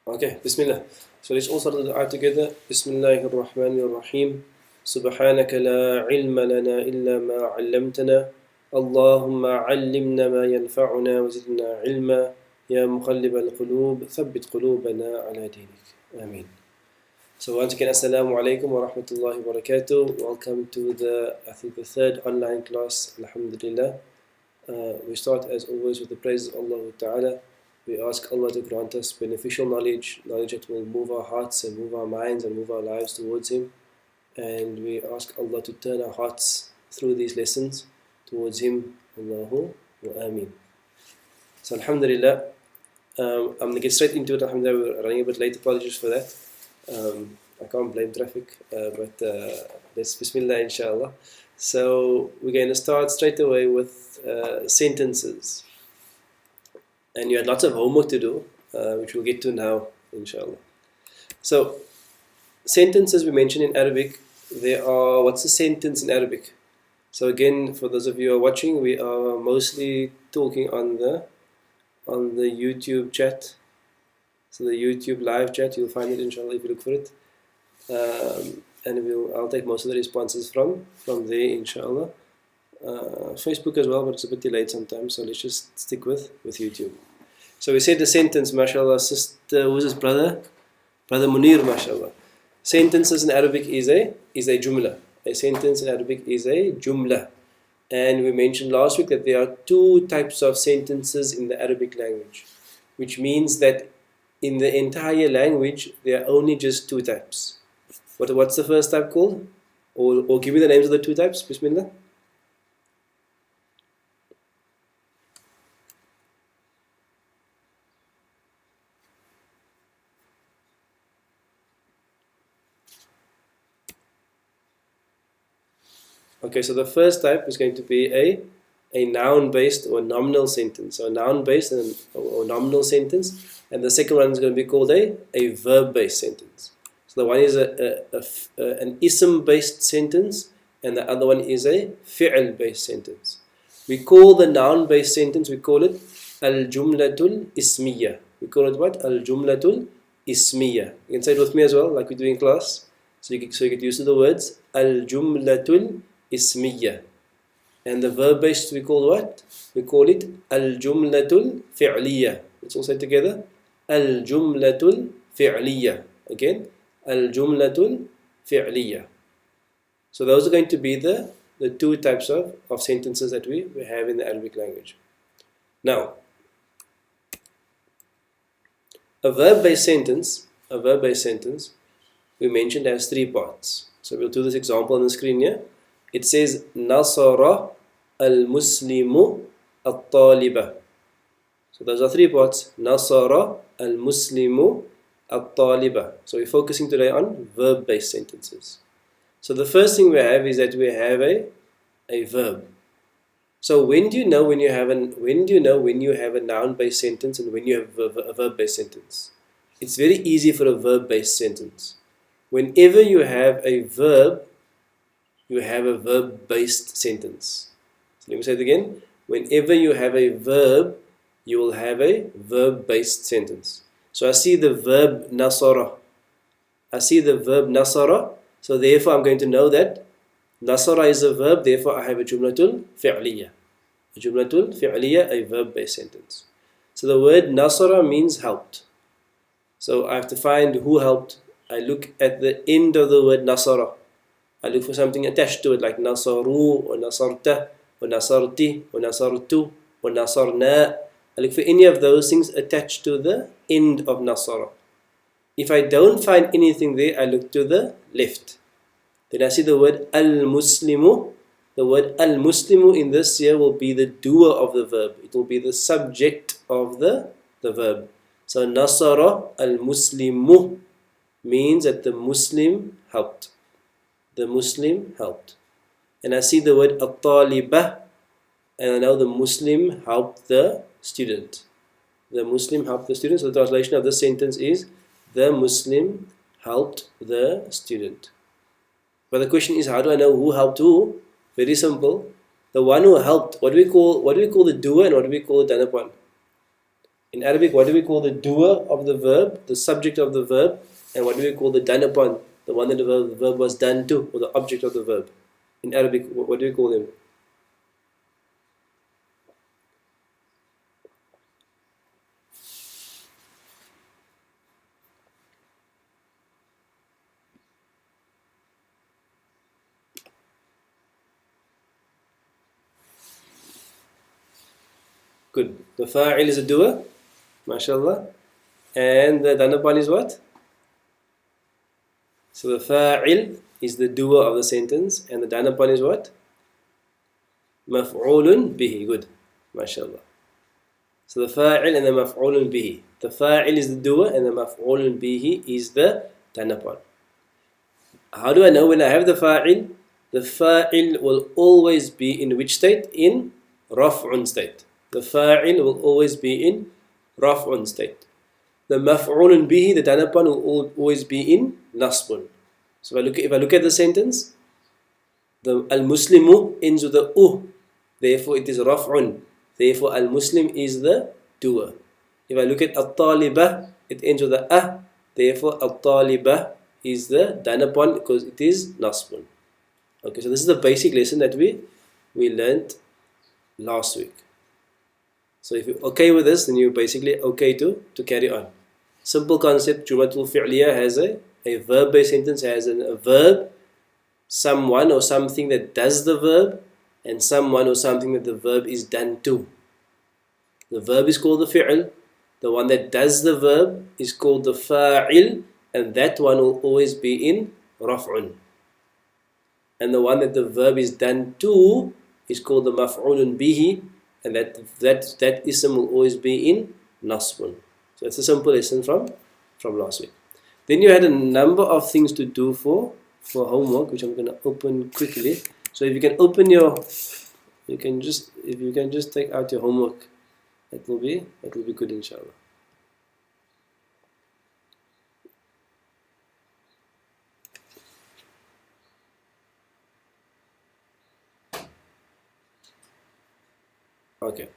Okay, Bismillah. So let's all start the ayah together. Bismillahir Rahmanir Rahim. Subhanaka la ilma lana illa ma 'allamtana. Allahumma 'allimna ma yanfa'una wa zidna 'ilma. Ya muqallib al-qulub, thabbit qulubana 'ala dinik. Ameen. So once again, Assalamu alaikum wa rahmatullahi wa barakatuh. Welcome to the third online class, Alhamdulillah. We start as always with the praises of Allah Ta'ala. We ask Allah to grant us beneficial knowledge that will move our hearts and move our minds and move our lives towards Him. And we ask Allah to turn our hearts through these lessons towards Him. Allahu wa Ameen. So Alhamdulillah, I'm going to get straight into it. Alhamdulillah, we're running a bit late. Apologies for that. I can't blame traffic, but let's Bismillah inshallah. So we're going to start straight away with sentences. And you had lots of homework to do, which we'll get to now, inshallah. So, sentences we mentioned in Arabic, what's a sentence in Arabic? So again, for those of you who are watching, we are mostly talking on the YouTube chat. So the YouTube live chat, you'll find it inshallah if you look for it. And I'll take most of the responses from there, inshallah. Facebook as well, but it's a bit delayed sometimes, so let's just stick with YouTube. So we said the sentence, mashallah, sister, who's his brother? Brother Munir, mashallah. Sentences in Arabic is a jumla. A sentence in Arabic is a jumla. And we mentioned last week that there are two types of sentences in the Arabic language, which means that in the entire language, there are only just two types. What's the first type called? Or give me the names of the two types, Bismillah. Okay, so the first type is going to be a noun-based or nominal sentence. So a noun-based or nominal sentence, and the second one is going to be called a verb-based sentence. So the one is an ism-based sentence, and the other one is a fi'l-based sentence. We call the noun-based sentence, we call it al-jumlatul ismiyya. We call it what? Al-jumlatul ismiyya. You can say it with me as well, like we do in class. So you get used to the words al-jumlatul ismiyya. And the verb-based we call what? We call it al-jumlatul fi'liyya. Let's all say it together. Al-jumlatul fi'liyya. Again, al-jumlatul fi'liyya. So those are going to be the two types of sentences that we have in the Arabic language. Now, a verb-based sentence, we mentioned has three parts. So we'll do this example on the screen here. It says, Nasara al-Muslimu al-Taliba. So those are three parts. Nasara al-Muslimu al-Taliba. So we're focusing today on verb-based sentences. So the first thing we have is that we have a verb. So when do you know when you have a noun-based sentence and when you have a verb-based sentence? It's very easy for a verb-based sentence. Whenever you have a verb, you have a verb-based sentence. So let me say it again. Whenever you have a verb, you will have a verb-based sentence. So I see the verb nasara. So therefore I'm going to know that nasara is a verb, therefore I have a jumlatul fi'liyya. A verb-based sentence. So the word nasara means helped. So I have to find who helped. I look at the end of the word nasara. I look for something attached to it like nasaru or nasarta or nasarti or nasartu or nasarna. I look for any of those things attached to the end of nasara. If I don't find anything there, I look to the left. Then I see the word al-muslimu. The word al-muslimu in this here will be the doer of the verb. It will be the subject of the verb. So nasara al-muslimu means that the Muslim helped. The Muslim helped. And I see the word at-talibah, and I know the Muslim helped the student. The Muslim helped the student. So the translation of this sentence is, the Muslim helped the student. But the question is, how do I know who helped who? Very simple. The one who helped, what do we call the doer and what do we call the done upon? In Arabic, what do we call the doer of the verb, the subject of the verb, and what do we call the done upon, the one that the verb was done to, or the object of the verb? In Arabic, what do we call them? Good. The fa'il is a doer, mashallah. And the done upon is what? So the fa'il is the doer of the sentence, and the done upon is what? Maf'ulun bihi. Good, mashallah. So the fa'il and the maf'ulun bihi. The fa'il is the doer, and the maf'ulun bihi is the done upon. How do I know when I have the fa'il? The fa'il will always be in which state? In raf'un state. The fa'il will always be in raf'un state. The maf'ulun bihi, the done upon, will always be in nasbun. So if I look at the sentence, the al-muslimu ends with the therefore it is raf'un. Therefore al-muslim is the doer. If I look at al-talibah, it ends with the therefore al-talibah is the done upon because it is nasbun. Okay, so this is the basic lesson that we learned last week. So if you're okay with this, then you're basically okay to carry on. Simple concept, Jumatul Fi'liya has a verb-based sentence, has a verb, someone or something that does the verb, and someone or something that the verb is done to. The verb is called the fi'l, the one that does the verb is called the fa'il, and that one will always be in raf'un. And the one that the verb is done to is called the maf'ulun bihi, and that ism will always be in nasbun. So it's a simple lesson from last week. Then you had a number of things to do for homework, which I'm going to open quickly. So if you can open if you can just take out your homework, that will be good, inshallah. Okay,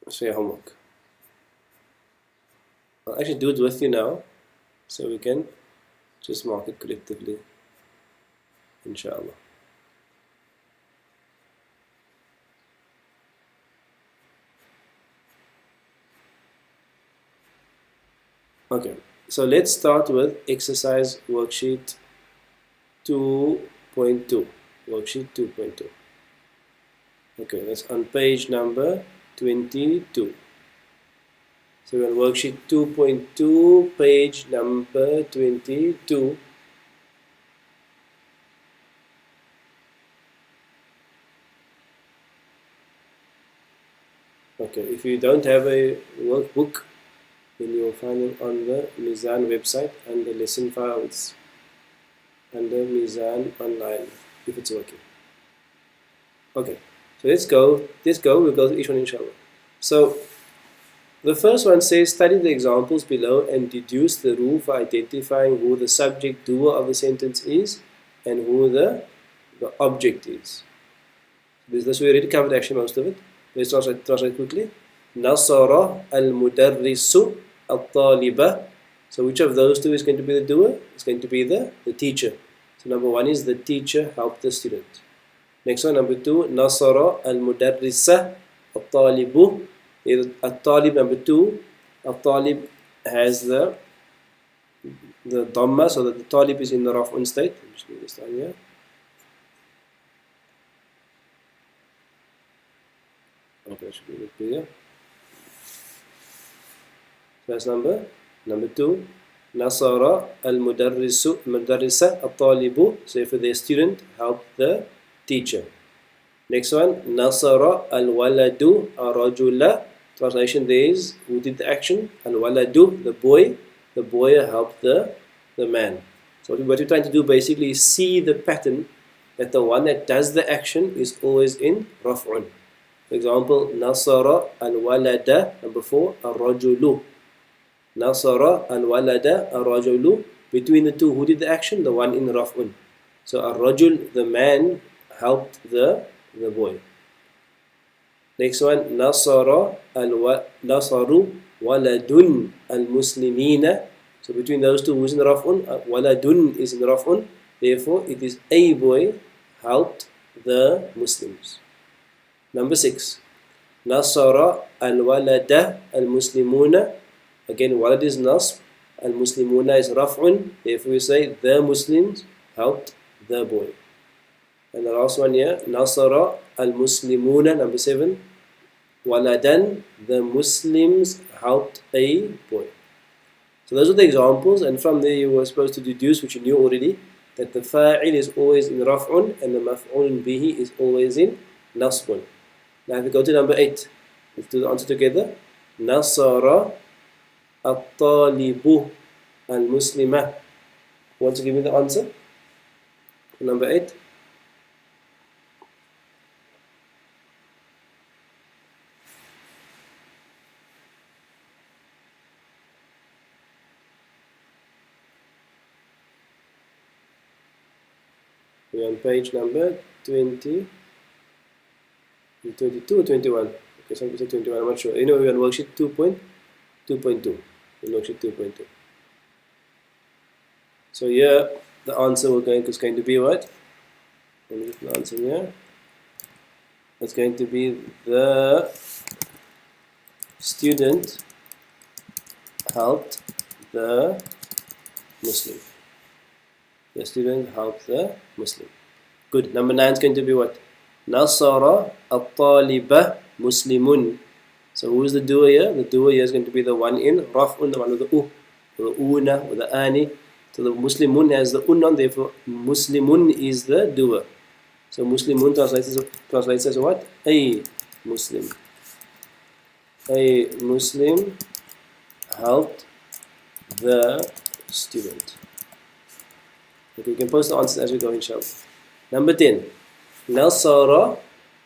so your homework. I'll actually do it with you now, so we can just mark it collectively, inshallah. Okay, so let's start with exercise worksheet 2.2. Worksheet 2.2. Okay, that's on page number 22. So we're on worksheet 2.2, page number 22. Okay, if you don't have a workbook, then you'll find it on the Mizan website under lesson files, under Mizan online, if it's working. Okay, so let's go. We'll go through each one, inshallah. So the first one says, study the examples below and deduce the rule for identifying who the subject doer of the sentence is and who the object is. This we already covered actually most of it. Let's translate quickly. Nasara al-mudarrisu al-taliba. So which of those two is going to be the doer? It's going to be the teacher. So number one is the teacher helped the student. Next one, number two, Nasara al-mudarrisa al-talibu. Al-talib, number two, al-talib has the dhamma, so that the talib is in the raf'un state. I'm just doing this down here. Okay, I should be a bit bigger. So that's number two. Nasara al-mudarrisa al-talibu. So if the student helped the teacher. Next one, Nasara al-waladu ar-rajula. Translation there is, who did the action? Al-waladu, the boy. The boy helped the man. So what we're trying to do basically is see the pattern that the one that does the action is always in raf'un. For example, Nasara al-walada, number 4, ar-rajulu. Nasara al-walada ar-rajulu. Between the two, who did the action? The one in raf'un. So ar-rajul, the man, helped the boy. Next one, nasaru waladun al-muslimina. So between those two, who's in raf'un? Waladun is in raf'un. Therefore, it is a boy helped the Muslims. Number 6. Nasara al-walada al-muslimuna. Again, walad is nasb. Al-muslimuna is raf'un. Therefore, we say the Muslims helped the boy. And the last one here, Nasara al-muslimuna. Number 7. Waladan, the Muslims helped a boy. So those are the examples, and from there you were supposed to deduce, which you knew already, that the fa'il is always in raf'un and the maf'ulun bihi is always in nasbun. Now if we go to number 8, let's do the answer together. Nasara at-talibu al-muslimah. Who wants to give me the answer? Number 8. We're on page number 20, 22 or 21. Okay, some people say 21, I'm not sure. Anyway, we're on worksheet 2.2. Worksheet 2.2. So here, the answer is going to be what? Let me get the answer here. It's going to be the student helped the Muslim. The student helped the Muslim. Good. Number 9 is going to be what? Nasara at-taliba muslimun. So who is the doer here? The doer here is going to be the one in raf'un, the one with the u, or the una, or the ani. So the muslimun has the un on, therefore muslimun is the doer. So muslimun translates as what? A Muslim. A Muslim helped the student. Okay, you can post the answers as we go, inshallah. Number 10. Nasara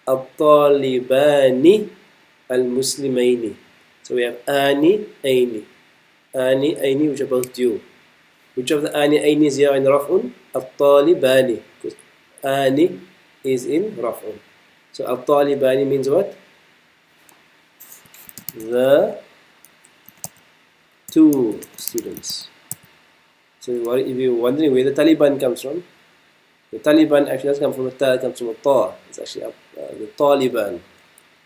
at-talibani al-muslimaini. So we have ani, aini. Ani, aini, which are both due. Which of the ani, aini is here in raf'un? At-talibani. Because ani is in raf'un. So at-talibani means what? The two students. So if you're wondering where the Taliban comes from, the Taliban actually doesn't come from a ta, it comes from a ta. It's actually the Taliban.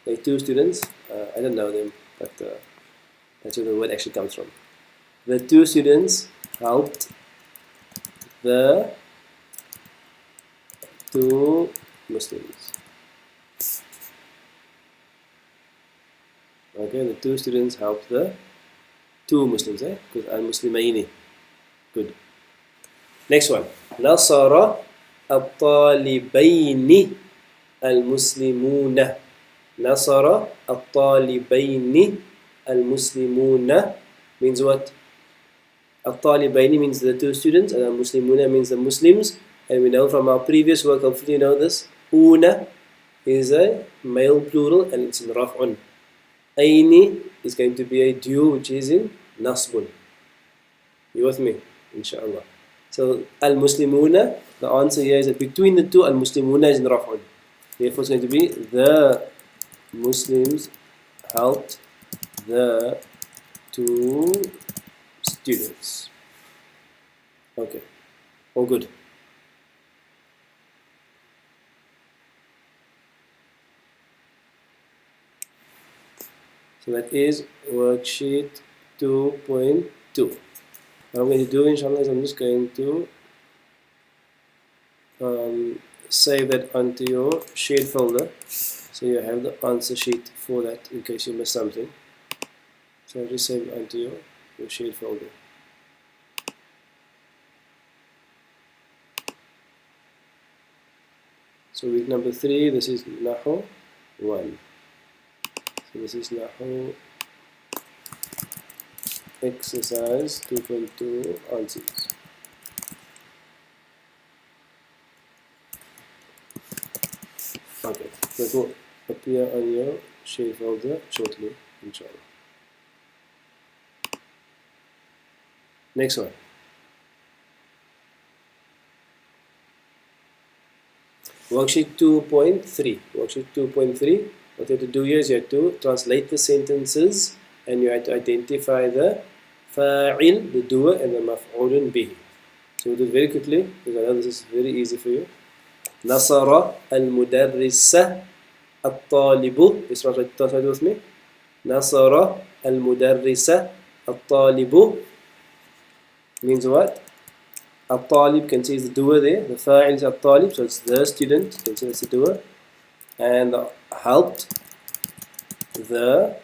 There are two students, I don't know them, but that's where the word actually comes from. The two students helped the two Muslims. Okay, the two students helped the two Muslims, because al-muslimaini. Good. Next one. Nasara at-talibaini al-muslimuna. Nasara at-talibaini al-muslimuna means what? At-talibaini means the two students, and al-muslimuna means the Muslims. And we know from our previous work, hopefully you know this, una is a male plural and it's in raf'un. Aini is going to be a due which is in nasbun. You with me? Inshallah. So al-muslimuna, the answer here is that between the two, al-muslimuna is in raf'un. Therefore it's going to be the Muslims helped the two students. Okay. All good. So that is worksheet 2.2. What I'm going to do, inshallah, is I'm just going to save that onto your shared folder. So you have the answer sheet for that in case you missed something. So I'll just save it onto your shared folder. So week number 3, this is Nahwu 1. So this is Nahwu exercise 2.2 answers. Okay, so it will appear on your shared folder shortly, inshallah. Next one. Worksheet 2.3. Worksheet 2.3. What you have to do here is you have to translate the sentences and you have to identify the fa'il, the doer, and the maf'ulun bihi. So we'll do it very quickly because I know this is very easy for you. Nasara al-mudarrisa al-talibu. Let's translate with me. Nasara al-mudarrisa al-talibu means what? Al-talib, can see is the doer there. The fa'il is al-talib, so it's the student. You can see that's the doer. And helped the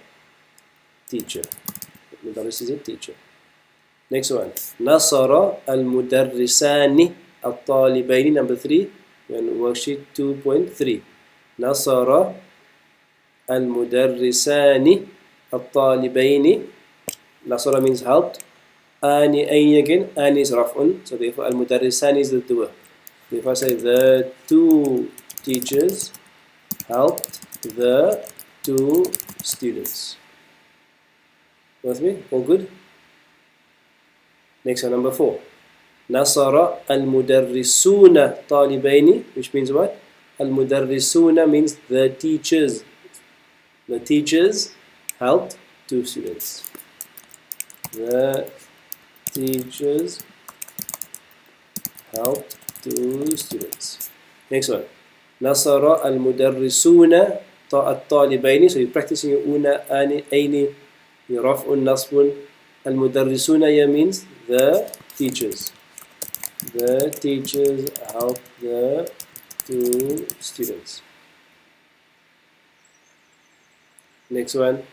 teacher. Mudarris is a teacher. Next one. Nasara al-mudarrisani al-talibaini. Number 3. And worksheet 2.3. Nasara al-mudarrisani al-talibaini. Nasara means helped. Ani again. Ani is raf'un. So therefore al-mudarrisani is the doer. Therefore I say the 2 teachers helped the 2 students. With me? All good? Next one, number 4. Nasara al-mudarrisuna talibaini, which means what? Al-mudarrisuna means the teachers. The teachers helped 2 students. The teachers helped 2 students. Next one. Nasara al-mudarrisuna at-talibaini. So you're practicing your una, ani, aini, your raf'un, nasbun. Al-mudarrisuna means the teachers. The teachers help the 2 students. Next one.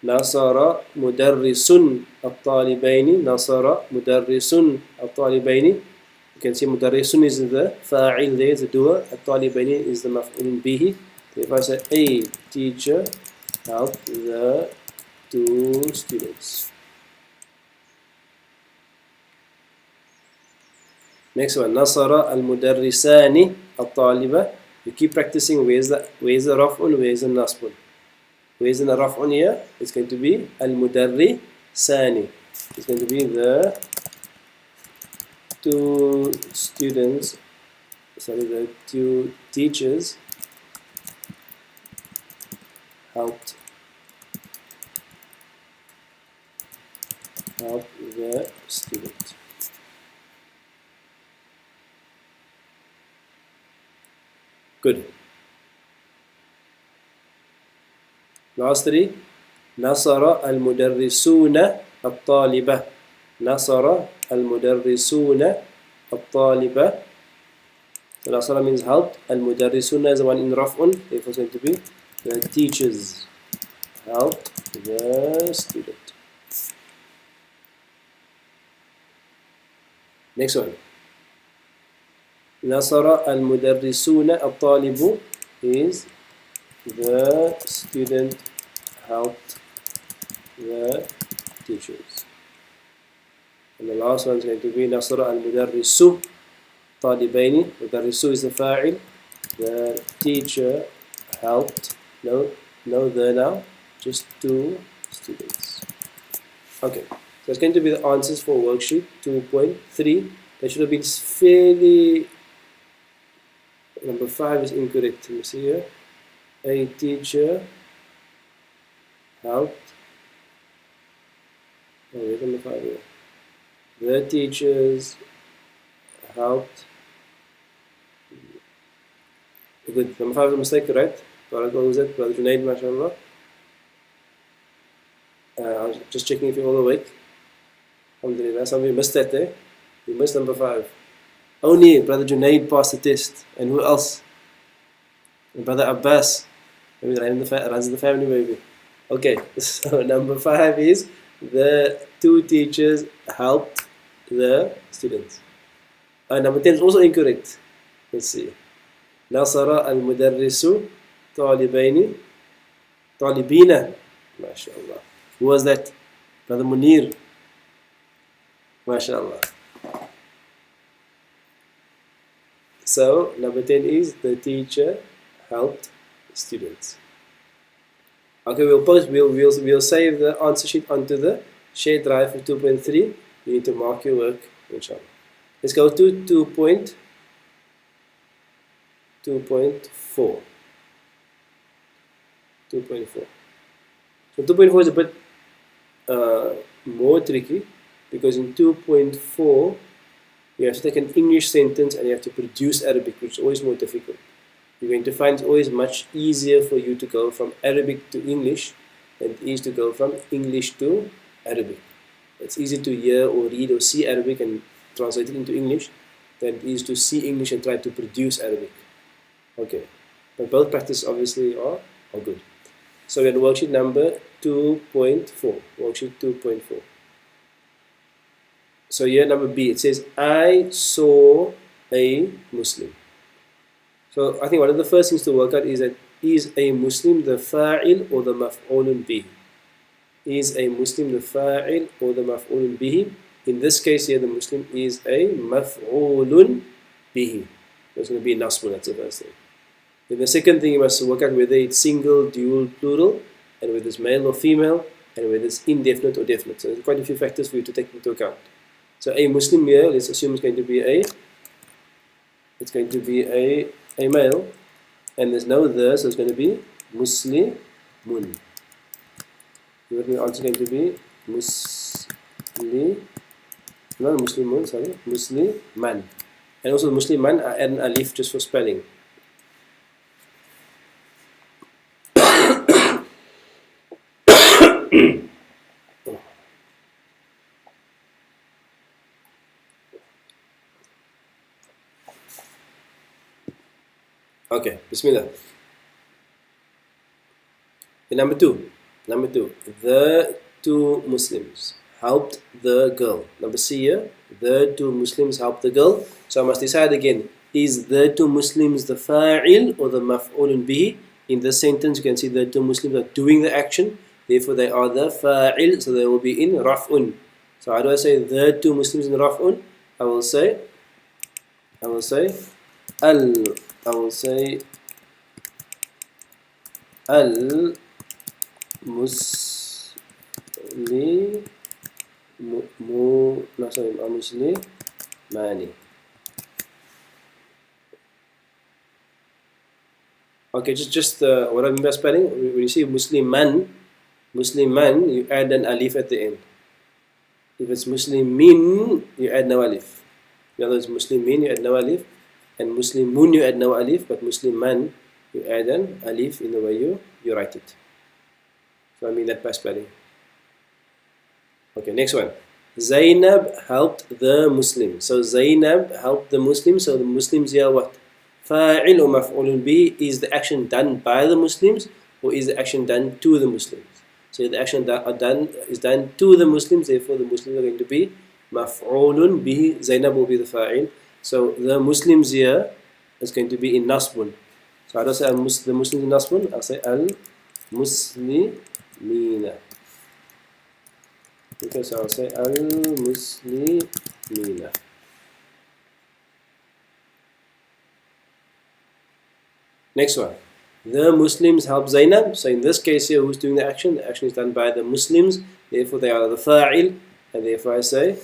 Nasara mudarrisun at-talibaini. Nasara mudarrisun at-talibaini. You can see mudarrisun is the fa'il there, the doer. At-talibaini is the maf'ul bihi. So if I say a teacher helped the 2 students. Next one. Nasara al-mudarrisani at-taliba. You keep practicing where's the raf'un, where's the nasbun. Where's the raf'un here? It's going to be al-mudarrisani. It's going to be the 2 students, the 2 teachers helped the student. Good. Last 3. Nasara al-mudarrisuna at-taliba. Nasara al-mudarrisuna at-taliba. So Nasara means helped. Al-mudarrisuna is the one in raf'un. Therefore it's going to be the teachers helped the student. Next one. Nasara al-mudarrisuna at-talibu is the student helped the teachers. And the last one is going to be Nasara al-mudarrisu talibaini. Mudarrisu is the fa'il. The teacher helped. No the now. Just 2 students. Okay. So it's going to be the answers for worksheet 2.3. That should have been fairly. Number 5 is incorrect. Let me see here. A teacher helped. Oh, where's number 5 here? The teachers helped. Good. Number 5 is a mistake, right? What was it? Brother Junaid, mashallah. I was just checking if you're all awake. Alhamdulillah. Some of you missed that there. You missed number 5. Only Brother Junaid passed the test. And who else? And Brother Abbas. Maybe runs the family maybe. Okay, so number 5 is the 2 teachers helped the students. Number 10 is also incorrect. Let's see. Nasara al-mudarrisu talibaini. Talibina. MashaAllah. Who was that? Brother Munir. MashaAllah. So, number 10 is the teacher helped students. Okay, we'll save the answer sheet onto the shared drive for 2.3. You need to mark your work, inshallah. Let's go to 2.4. So 2.4 is a bit more tricky, because in 2.4 you have to take an English sentence and you have to produce Arabic, which is always more difficult. You're going to find it's always much easier for you to go from Arabic to English than it is to go from English to Arabic. It's easy to hear or read or see Arabic and translate it into English than it is to see English and try to produce Arabic. Okay, but both practices obviously are good. So we're at worksheet number 2.4. Worksheet 2.4. So here number B, it says, I saw a Muslim. So I think one of the first things to work out is that, is a Muslim the fa'il or the maf'ulun bihi? Is a Muslim the fa'il or the maf'ulun bihi? In this case here, the Muslim is a maf'ulun bihi. There's going to be nasbun, that's the first thing. Then the second thing, you must work out whether it's single, dual, plural, and whether it's male or female, and whether it's indefinite or definite. So there's quite a few factors for you to take into account. So a Muslim here, let's assume it's going to be a male, and there's no the, so it's going to be Muslimun. The answer is going to be not Muslimun, sorry, Musliman. And also Musliman, I add an alif just for spelling. Okay, Bismillah. Number two, the two Muslims helped the girl. Number C here, the two Muslims helped the girl. So I must decide again, is the two Muslims the fa'il or the maf'ulun bihi? In this sentence you can see the two Muslims are doing the action, therefore they are the fa'il, so they will be in raf'un. So how do I say the two Muslims in raf'un? I will say Muslimani. Okay, just what I mean by spelling, when you say Musliman, you add an alif at the end. If it's Muslimin, you add no alif. In other words, Muslimin, you add no alif, and Muslimun, you add no alif, but Musliman, you add an alif in the way you write it. So I mean that by spelling. Okay, next one. Zainab helped the Muslims. So Zainab helped the Muslims. So the Muslims here what? Fa'il or maf'ulun bi, is the action done by the Muslims or is the action done to the Muslims? So the action is done to the Muslims, therefore the Muslims are going to be maf'ulun bihi. Zainab will be the fa'il. So the Muslims here is going to be in nasbun. So how do I say the Muslims in nasbun? I'll say al-muslimina. Okay, so I'll say al-muslimina. Next one. The Muslims help Zainab. So in this case here, who's doing the action? The action is done by the Muslims. Therefore they are the fa'il. And therefore I say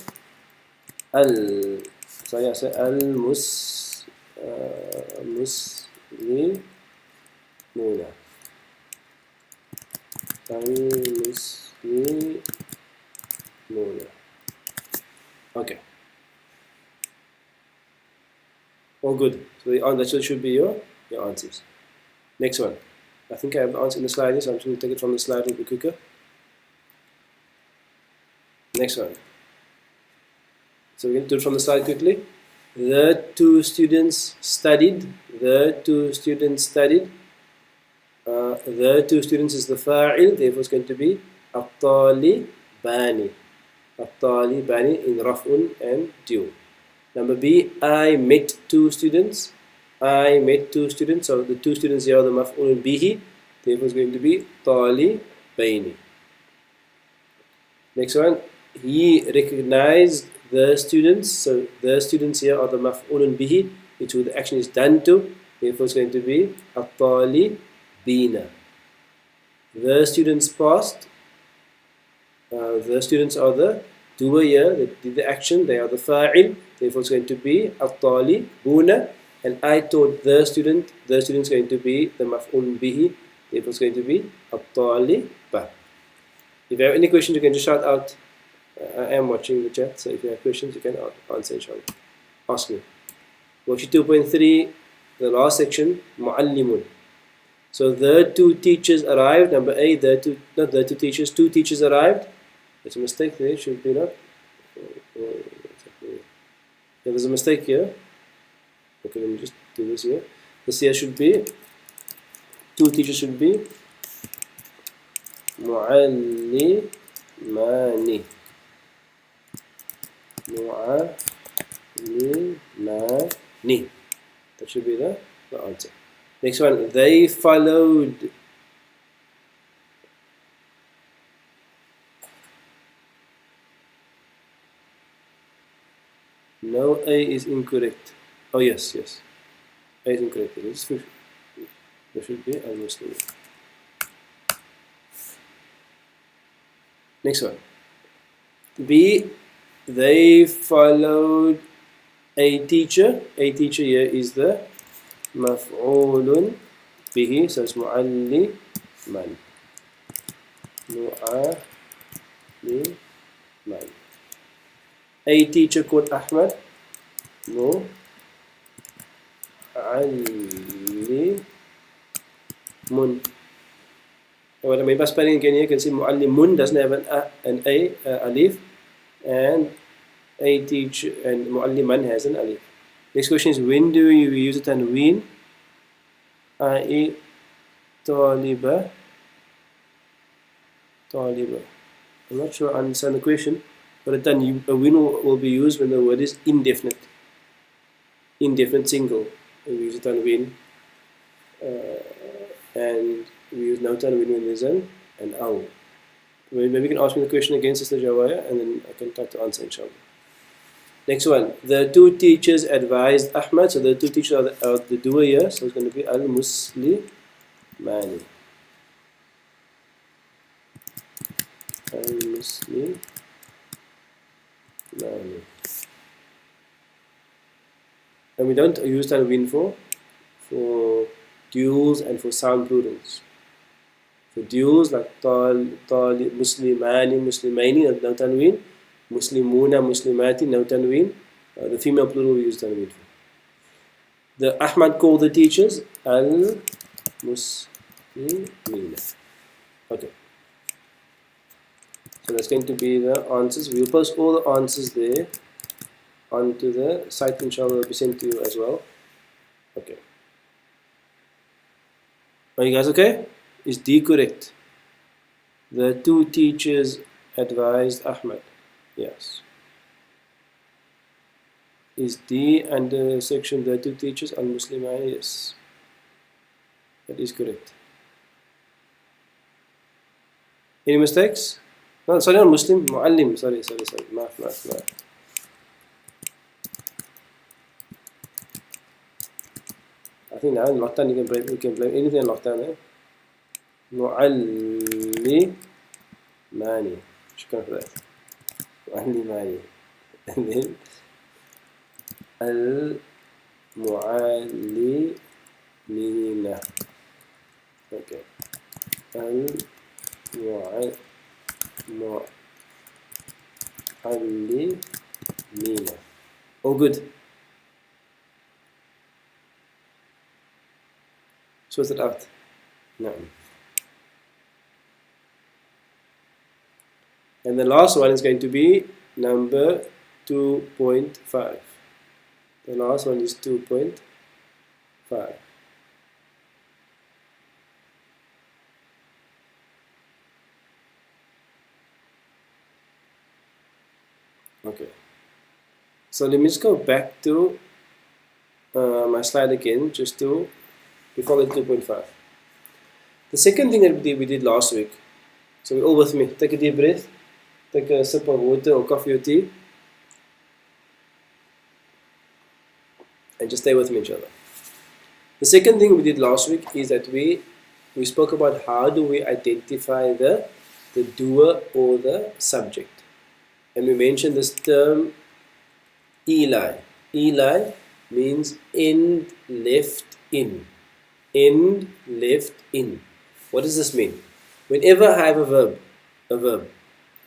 al-muslimuna. Al-muslimuna. Okay. All good. So that should be your answers. Next one. I think I have the answer in the slide here, so I'm just going to take it from the slide a little bit quicker. Next one. So we're going to do it from the slide quickly. The two students studied. The two students studied. The two students is the fa'il, therefore it's going to be at-talibani. At-talibani in raf'un and dual. Number B, I met two students. I met two students. So the two students here are the maf'ulun bihi, therefore it's going to be talibaini. Next one, he recognized the students. So the students here are the maf'ulun bihi, which the action is done to, therefore it's going to be at-talibina. The students passed. The students are the doer here, that did the action, they are the fa'il, therefore it's going to be at-talibuna. And I taught the student is going to be the maf'ul bihi, therefore it's going to be at-taliba. If you have any questions, you can just shout out. I am watching the chat, so if you have questions, you can answer inshallah. Ask me. Worksheet 2.3, the last section, Mu'allimun. So the two teachers arrived. Number A, not the two teachers, two teachers arrived. There's a mistake there, should be not. Yeah, there's a mistake here. Okay, let me just do this here. This here should be, two teachers should be Mu'allimani. Mu'allimani. That should be the answer. Next one, they followed. No, A is incorrect. Oh yes, yes. A is incorrect. There should be al-Muslim. Next one. B, they followed a teacher. A teacher here is the maf'ulun bihi, so it's mu'alliman. Mu'alliman. A teacher called Ahmad. Mu'allimun. What I mean by spelling again here, you can see mu'allimun doesn't have an A, alif, and a teacher, and mu'alliman has an alif. Next question is, when do you use the tanween? I taliba. I'm not sure I understand the question, but a tanween will be used when the word is indefinite. Indefinite single. We use the tanween, and we use no tanween when there's an aw. Maybe you can ask me the question again, Sister Jawaya, and then I can try to answer inshallah. Next one, the two teachers advised Ahmad, so the two teachers are the doer here, so it's going to be al-Muslimani. Al-Muslimani. And we don't use tanween for duals and for sound plurals. For duals like muslimani, muslimaini, no tanween. Muslimuna, muslimati, no tanween. The female plural we use tanween for. The Ahmad called the teachers al-muslimina. Okay. So that's going to be the answers. We'll post all the answers there onto the site, inshallah, will be sent to you as well. Okay. Are you guys okay? Is D correct? The two teachers advised Ahmad. Yes. Is D under section the two teachers al-Muslimani? Yes. That is correct. Any mistakes? No, sorry, not Muslim, Mu'allim. Sorry. Maaf. I think now in lockdown you can blame anything in lockdown, eh? Mu'allimani. Shukran for that. Mu'allimani. And then al-mu'allimina. Okay. Al-mu'allimina. All good. Sort it out. No. And the last one is going to be number 2.5. The last one is 2.5. Okay. So let me just go back to my slide again, just to before the 2.5. The second thing that we did last week, so all with me, take a deep breath, take a sip of water or coffee or tea, and just stay with me, inshallah. The second thing we did last week is that we spoke about how do we identify the doer or the subject. And we mentioned this term Eli. Eli means end left in. End left in. What does this mean? Whenever I have a verb a verb.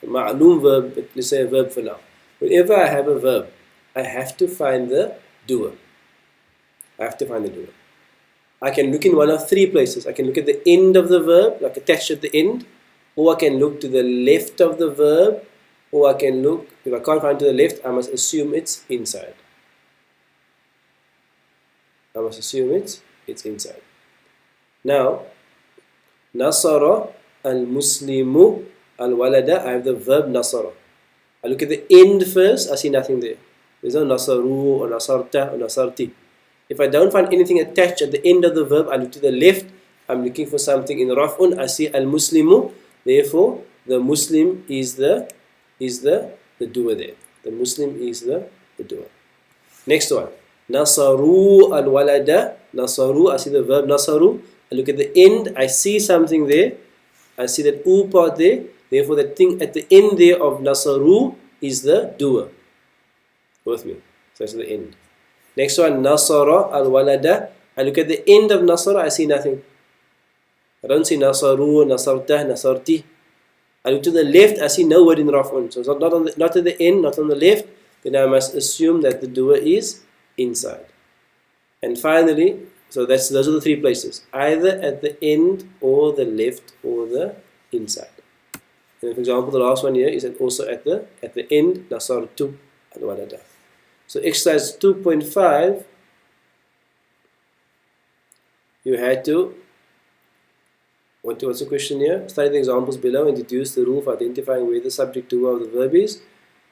A ma'loom verb, but let's say a verb for now. Whenever I have a verb, I have to find the doer. I have to find the doer. I can look in one of three places. I can look at the end of the verb, like attached at the end, or I can look to the left of the verb, or I can look, if I can't find to the left, I must assume it's inside. I must assume it's inside. Now, Nasara al-Muslimu al-Walada, I have the verb Nasara. I look at the end first, I see nothing there. There's no Nasaru or Nasarta or Nasarti. If I don't find anything attached at the end of the verb, I look to the left, I'm looking for something in Raf'un, I see al-Muslimu, therefore the Muslim is the doer there. The Muslim is the doer. Next one. Nasaru al-walada. Nasaru, I see the verb nasaru. I look at the end, I see something there. I see that u part there. Therefore, the thing at the end there of nasaru is the doer. With me. So that's the end. Next one. Nasara al-walada. I look at the end of nasara, I see nothing. I don't see nasaru, nasartah, nasarti. I look to the left, I see no word in Raf'un. So it's not at the end, not on the left. Then I must assume that the doer is inside. And finally, so those are the three places. Either at the end, or the left, or the inside. And for example, the last one here is also at the end, Nasartu al-walada. So exercise 2.5, you had to, what's the question here? Study the examples below and deduce the rule for identifying where the subject doer of the verb is.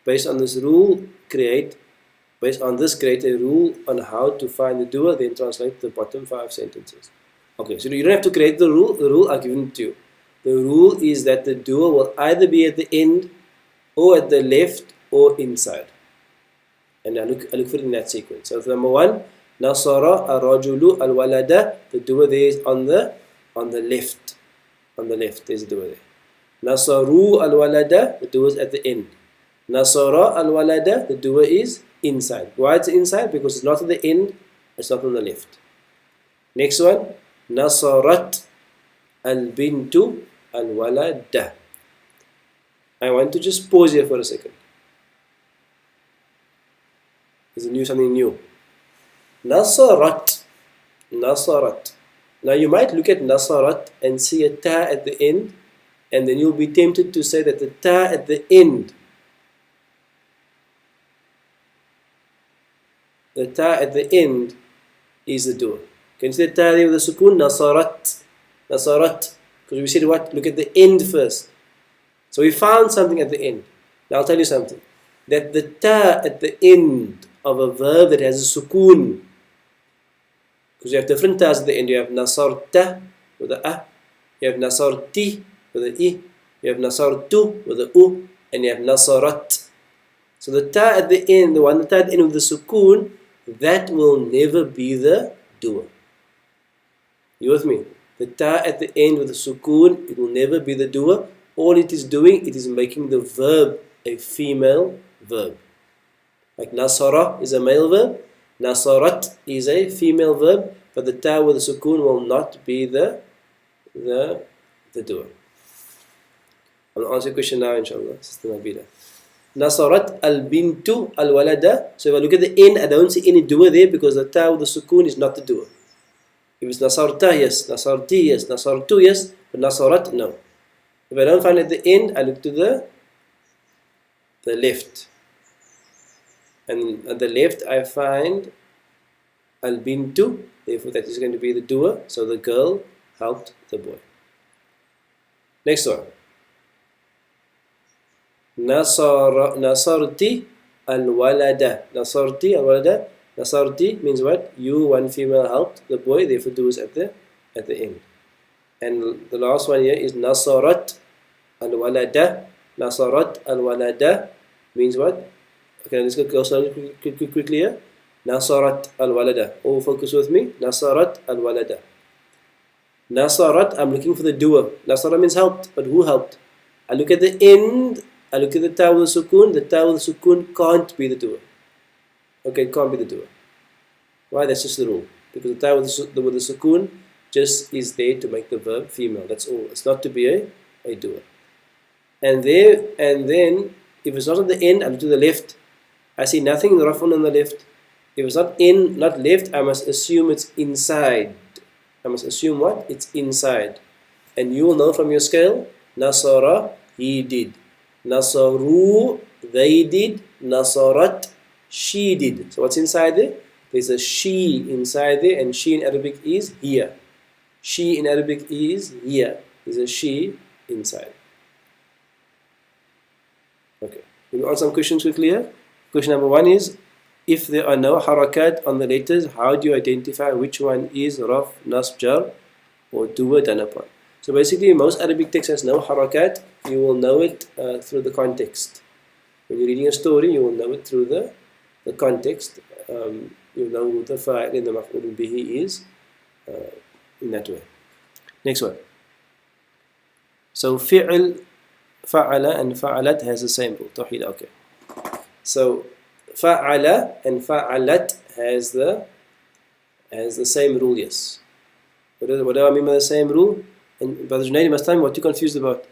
Based on this, create a rule on how to find the doer, then translate the bottom 5 sentences. Okay, so you don't have to create the rule. The rule I've given to you. The rule is that the doer will either be at the end, or at the left, or inside. And I look for it in that sequence. So number 1, Nasara ar-rajulu al-walada. The doer there is on the left. On the left, there's a doer there. Nasaru al-walada, the doer is at the end. Nasara al-walada, the doer is inside. Why it's inside? Because it's not at the end, it's not on the left. Next one, Nasarat al-bintu al-walada. I want to just pause here for a second. There's something new. Nasarat. Now you might look at Nasarat and see a ta at the end, and then you'll be tempted to say that the ta at the end, is the doer. Can you see the ta there with the sukoon? Nasarat. Because we said what? Look at the end first. So we found something at the end. Now I'll tell you something. That the ta at the end of a verb that has a sukoon, because you have different tas at the end. You have nasarta with the a, you have nasarti with the i, you have nasartu with the u, and you have nasarat. So the ta at the end, the ta at the end with the sukoon, that will never be the doer. You with me? The ta at the end with the sukoon, it will never be the doer. All it is doing, it is making the verb a female verb. Like nasara is a male verb, nasarat is a female verb, but the ta with the sukoon will not be the doer. I'm going to answer your question now, inshallah. Sister Nabila. Nasarat al-bintu al-walada. So if I look at the end, I don't see any doer there because the ta with the sukoon is not the doer. If it's nasarta, yes. Nasarti, yes. Nasartu, yes. But nasarat, no. If I don't find at the end, I look to the left. And at the left, I find al-bintu. Therefore, that is going to be the doer. So the girl helped the boy. Next one. Nasarti al-walada. Nasarti al-walada. Nasarti means what? You, one female, helped the boy. Therefore, do is at the end. And the last one here is Nasarat al-walada. Nasarat al-walada means what? Okay, let's go slowly, quickly here. Nasarat al-walada. All focus with me. Nasarat al-walada. Nasarat, I'm looking for the doer. Nasara means helped, but who helped? I look at the end. I look at the ta with the sukoon. The ta with the sukoon can't be the doer. Okay, it can't be the doer. Why? That's just the rule. Because the ta with the sukoon just is there to make the verb female. That's all. It's not to be a doer. And then if it's not at the end, I look to the left. I see nothing raf'un on the left. If it's not in, not left, I must assume it's inside. I must assume what? It's inside. And you will know from your scale, Nasara, he did. Nasaru, they did. Nasarat, she did. So what's inside there? There's a she inside there, and she in Arabic is here. She in Arabic is here. There's a she inside. Okay. We will answer some questions quickly here. Question number 1 is, if there are no harakat on the letters, how do you identify which one is raf, nasb, jar, or dua done upon? So basically, most Arabic text has no harakat. You will know it through the context. When you're reading a story, you will know it through the context. You know who the fa'il and the maf'ul bihi is in that way. Next one. So fi'l, fa'ala and fa'alat has the same rule. Tawheed, okay. So fa'ala and fa'alat has the same rule, yes. What do I mean by the same rule? And Brother Junaid must tell me what you're confused about.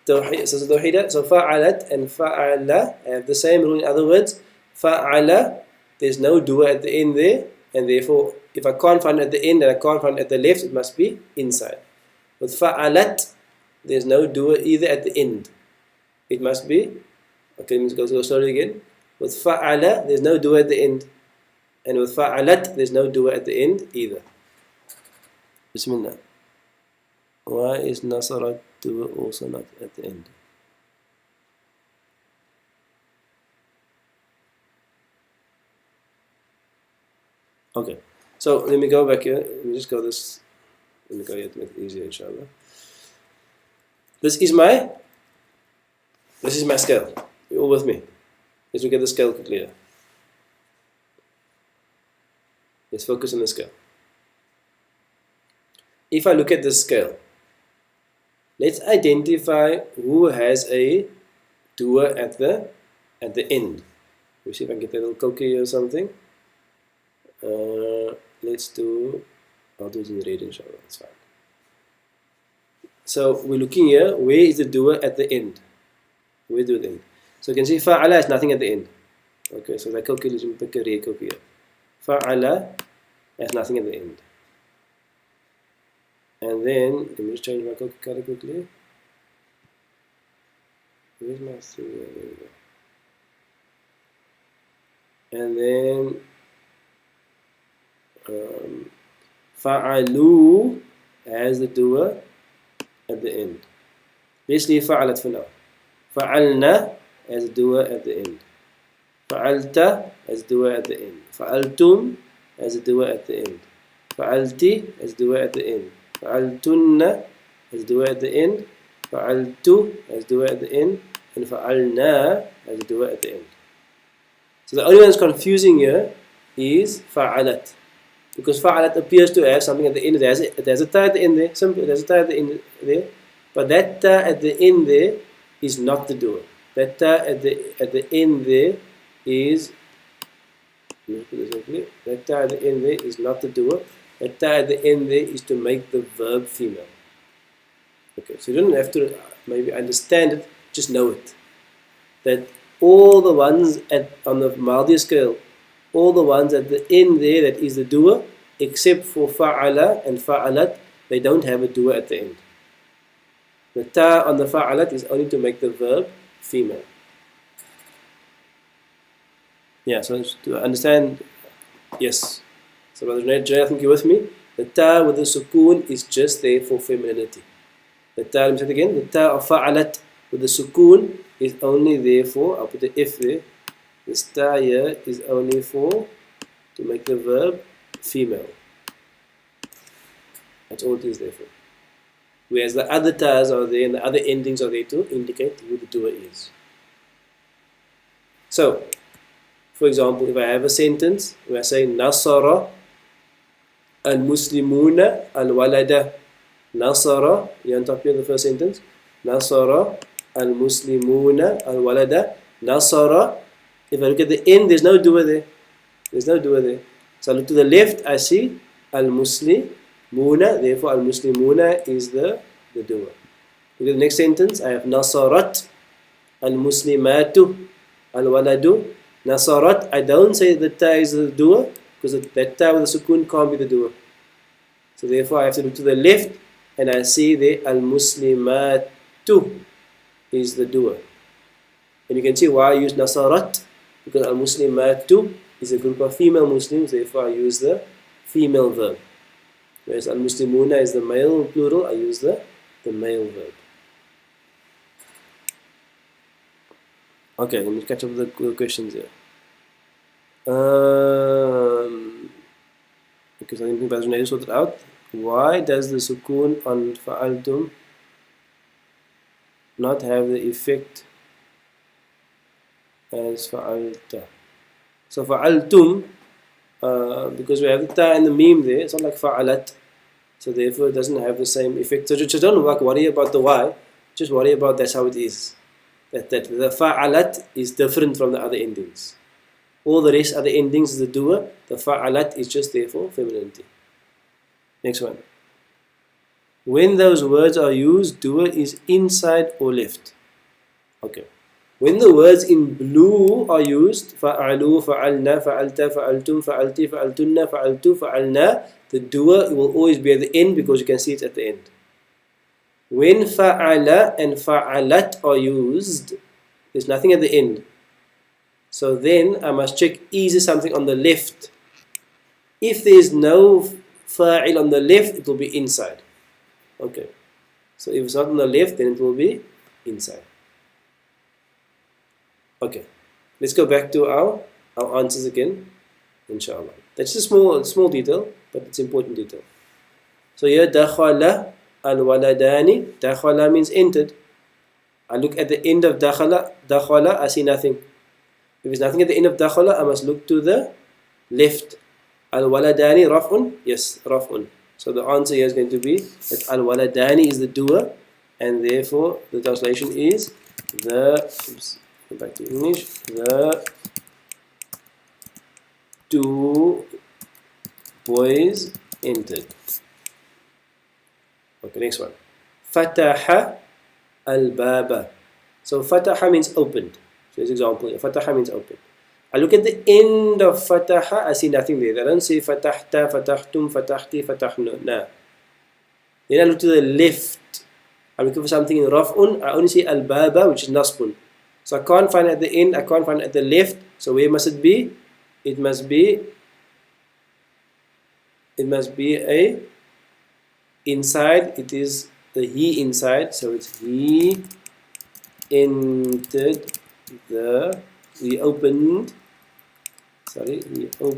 So fa'alat and fa'ala have the same rule. In other words, fa'ala, there's no dua at the end there, and therefore if I can't find it at the end and I can't find it at the left, it must be inside. With fa'alat, there's no dua either at the end. It must be, okay, let's go slowly again. With fa'ala, there's no dua at the end. And with fa'alat, there's no dua at the end either. Bismillah. Why is nasarat dua also not at the end? Okay, so let me go back here. Let me just go this. Let me go here to make it easier, inshallah. This is my scale. You're all with me? Let's look at the scale quickly here. Let's focus on the scale. If I look at this scale, let's identify who has a dua at the end. Let me see if I can get that little cokie here or something. I'll do it in red, inshallah. That's fine. So we're looking here. Where is the dua at the end? Where do the end? So you can see fa'ala has nothing at the end. Okay, so that cokie is pick a red cokie here. Fa'ala has nothing at the end. And then let me just change my cokie color quickly. Where's my thing? There we go. And then fa'alu has the dua at the end. Let's leave fa'alat for now. Fa'alna has a dua at the end. Fa'alta has a dua at the end. Fa'altum has a dua at the end. Fa'alti has a dua at the end. Fa'altunna has a dua at the end. Fa'altu has a dua at the end. And fa'alna has a dua at the end. So the only one that's confusing here is fa'alat. Because fa'alat appears to have something at the end. There's a ta at the end there. Simple. There's a ta at the end there. But that ta at the end there is not the dua. That ta at the end there is, that ta at the end there is not the dua. That ta at the end there is to make the verb female. Okay, so you don't have to maybe understand it, just know it. That all the ones on the Maldiya scale, all the ones at the end there, that is the dua, except for fa'ala and fa'alat, they don't have a dua at the end. The ta on the fa'alat is only to make the verb female. Yeah, so to understand, yes. So Brother Junaid, I think you're with me. The ta with the sukoon is just there for femininity. The ta, let me say it again, the ta of fa'alat with the sukoon is only there for, I'll put the if there, this ta here is only for to make the verb female. That's all it is there for. Whereas the other tas are there and the other endings are there to indicate who the dua is. So, for example, if I have a sentence where I say Nasara al-Muslimuna al-Walada. Nasara, you on top here, the first sentence. Nasara al-Muslimuna al-Walada. Nasara. If I look at the end, there's no dua there. There's no dua there. So I look to the left, I see al-Muslimuna. Therefore, al-Muslimuna is the dua. Look at the next sentence. I have Nasarat Al-Muslimatu, Al-Waladu. Nasarat, I don't say the ta is the doer, because that ta with the sukun can't be the doer. So therefore I have to look to the left, and I see the Al-Muslimatu is the doer. And you can see why I use Nasarat, because Al-Muslimatu is a group of female Muslims, therefore I use the female verb. Whereas Al-Muslimuna is the male plural, I use the male verb. Okay, let me catch up with the questions here. Because I think Brother Nadir sorted out. Why does the sukoon on fa'altum not have the effect as fa'alta? So fa'altum, because we have the ta and the meme there, it's not like fa'alat. So therefore it doesn't have the same effect. So just don't worry about the why, just worry about that's how it is. That the fa'alat is different from the other endings. All the rest other endings is the doer. The fa'alat is just there for femininity. Next one. When those words are used, doer is inside or left. Okay. When the words in blue are used, fa'alu, fa'alna, fa'alta, fa'altum, fa'alti, fa'altunna, fa'altu, fa'alna, the doer will always be at the end because you can see it at the end. When fa'ala and fa'alat are used, there's nothing at the end. So then I must check, is there something on the left? If there is no fa'il on the left, it will be inside. Okay. So if it's not on the left, then it will be inside. Okay. Let's go back to our answers again, inshallah. That's just a small detail, but it's important detail. So here, dakhala al-waladani. Dakhala means entered. I look at the end of dakhala, I see nothing. If there's nothing at the end of dakhala, I must look to the left. Al-waladani raf'un? Yes, raf'un. So the answer here is going to be that al-waladani is the doer, and therefore the translation is go back to English, the two boys entered. Okay, next one. Fataha al-baba. So fataha means opened. So this example here, fataha means open. I look at the end of fataha, I see nothing there. I don't say fatahta, fatahtum, fatahti, fatahna. Nah. Then I look to the left. I'm looking for something in raf'un. I only see al-baba, which is nasbun. So I can't find it at the end, I can't find it at the left. So where must it be? It must be a inside. It is the he inside. So it's he entered he opened the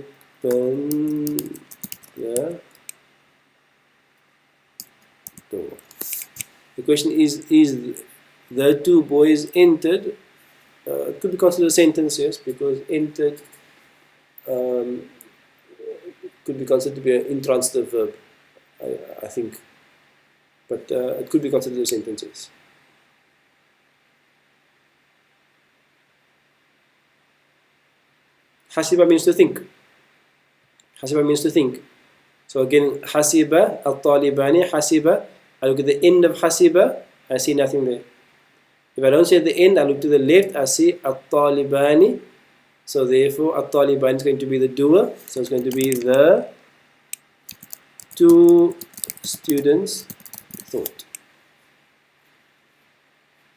door. The question is the two boys entered? It could be considered a sentence, yes, because entered could be considered to be an intransitive verb, I think. But it could be considered a sentence, yes. Hasiba means to think. Hasiba means to think. So again, hasiba, al-talibani, hasiba. I look at the end of hasiba, I see nothing there. If I don't see at the end, I look to the left, I see al-talibani. So therefore, al-talibani is going to be the doer. So it's going to be the two students thought.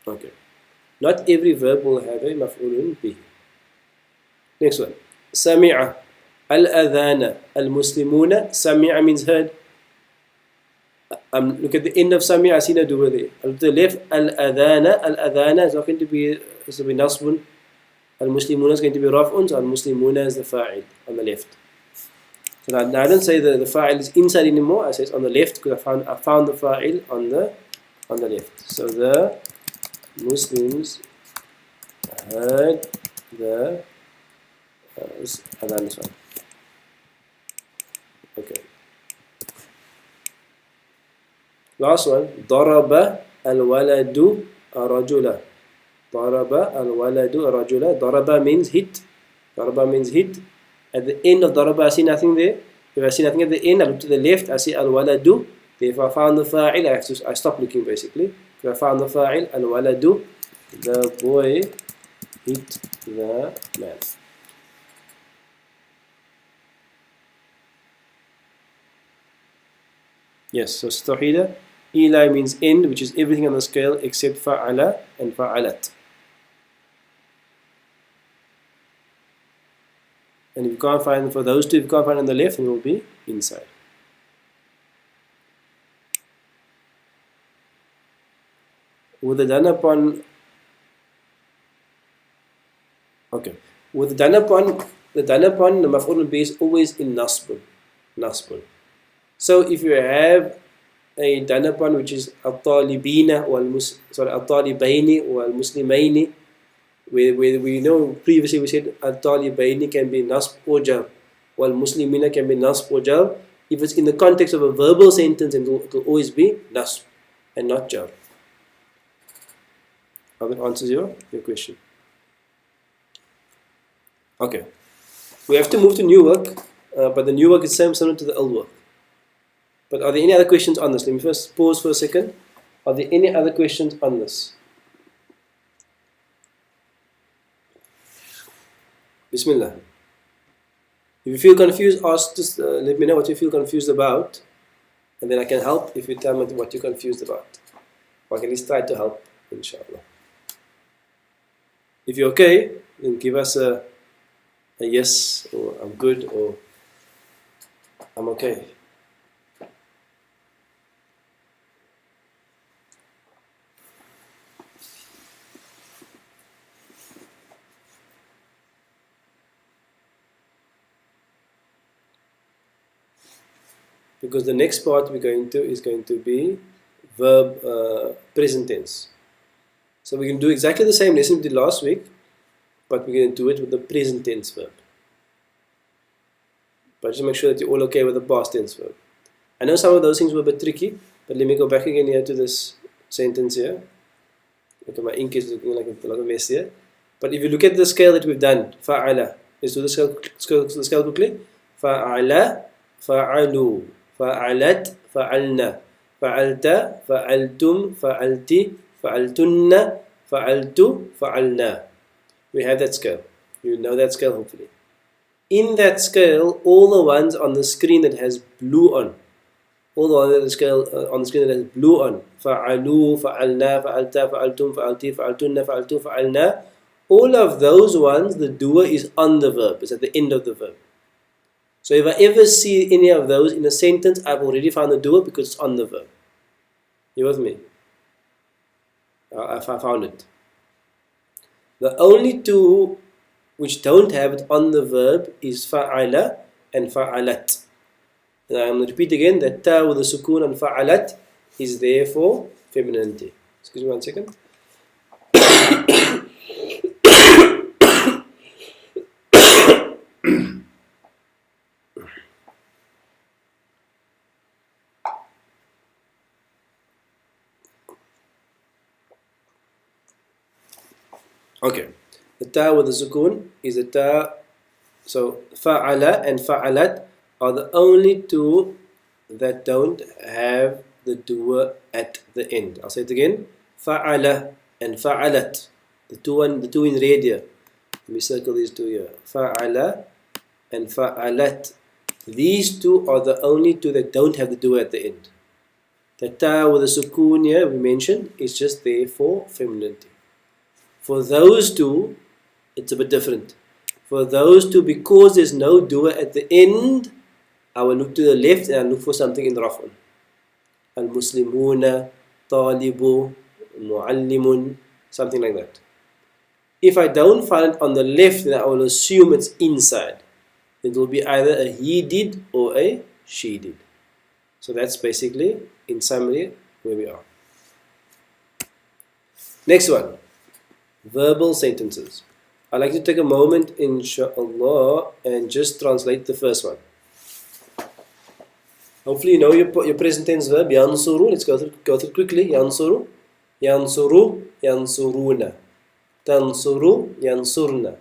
Okay. Not every verb will have a maf'ulun bihi. Next one. Sami'a al-adhana al-muslimuna. Sami'a means heard. Look at the end of Sami'a, I see no doer there. Look to the left, al-adhana. Al-adhana is not going to be nasbun. Al-muslimuna is going to be raf'un. So al-muslimuna is the fa'il on the left. So now I don't say the fa'il is inside anymore. I say it's on the left because I found the fa'il on the left. So the Muslims heard the adhan this one. Okay. Last one. Daraba al-waladu rajula. Daraba al-waladu rajula. Daraba means hit. Daraba means hit. At the end of daraba, I see nothing there. If I see nothing at the end, I look to the left, I see al-waladu. If I found the fa'il, I stop looking basically. If I found the fa'il, al-waladu, The boy hit the man. Yes, so stahida, ila means end, which is everything on the scale except fa'ala and fa'alat. And if you can't find, for those two, if you can't find on the left, then it will be inside. With the done upon, okay, with the done upon, the maf'ul bih is always in nasbun. So if you have a done upon which is at-talibina at-talibaini wal muslimaini, where we know previously we said at-talibaini can be nasb or jar, wal muslimina can be nasb or jar. If it's in the context of a verbal sentence, it will always be nasb and not jar. I hope that answers your question. Okay, we have to move to new work, but the new work is similar to the old work. But are there any other questions on this? Let me first pause for a second. Are there any other questions on this? Bismillah. If you feel confused, ask. Just let me know what you feel confused about, and then I can help if you tell me what you're confused about. Or I can at least try to help, inshallah. If you're okay, then give us a yes, or I'm good, or I'm okay. Because the next part we're going to is going to be verb present tense. So we can do exactly the same lesson we did last week, but we're going to do it with the present tense verb. But just make sure that you're all okay with the past tense verb. I know some of those things were a bit tricky, but let me go back again here to this sentence here. Okay, my ink is looking like a lot of mess here. But if you look at the scale that we've done, fa'ala. Let's do the scale quickly. Fa'ala, fa'alu, fa'alat, fa'alna, fa'alta, fa'altum, fa'alti, fa'altunna, fa'altu, fa'alna. We have that scale. You know that scale, hopefully. In that scale, all the ones on the screen that has blue on, all the ones on the scale on the screen that has blue on, fa'alu, fa'alna, fa'alta, fa'altum, fa'alti, fa'altunna, fa'altu, fa'alna, all of those ones, the doer is on the verb. It's at the end of the verb. So if I ever see any of those in a sentence, I've already found the doer because it's on the verb. You with me? I found it. The only two which don't have it on the verb is fa'ala and fa'alat. And I'm going to repeat again that ta with the sukoon and fa'alat is there for femininity. Excuse me 1 second. Okay, the ta with the sukoon is the ta. So fa'ala and fa'alat are the only two that don't have the doer at the end. I'll say it again. Fa'ala and fa'alat. The two in red here. Let me circle these two here. Fa'ala and fa'alat. These two are the only two that don't have the doer at the end. The ta with the sukoon here we mentioned is just there for femininity. For those two, it's a bit different. For those two, because there's no doer at the end, I will look to the left and I'll look for something in raf'un. Al-Muslimuna, Talibu, Muallimun, something like that. If I don't find it on the left, then I will assume it's inside. It will be either a he did or a she did. So that's basically, in summary, where we are. Next one. Verbal sentences. I'd like to take a moment, inshallah, and just translate the first one. Hopefully you know your present tense verb, yansuru. Let's go through quickly. Yansuru, yansuru, yansuruna. Tansuru, yansurna.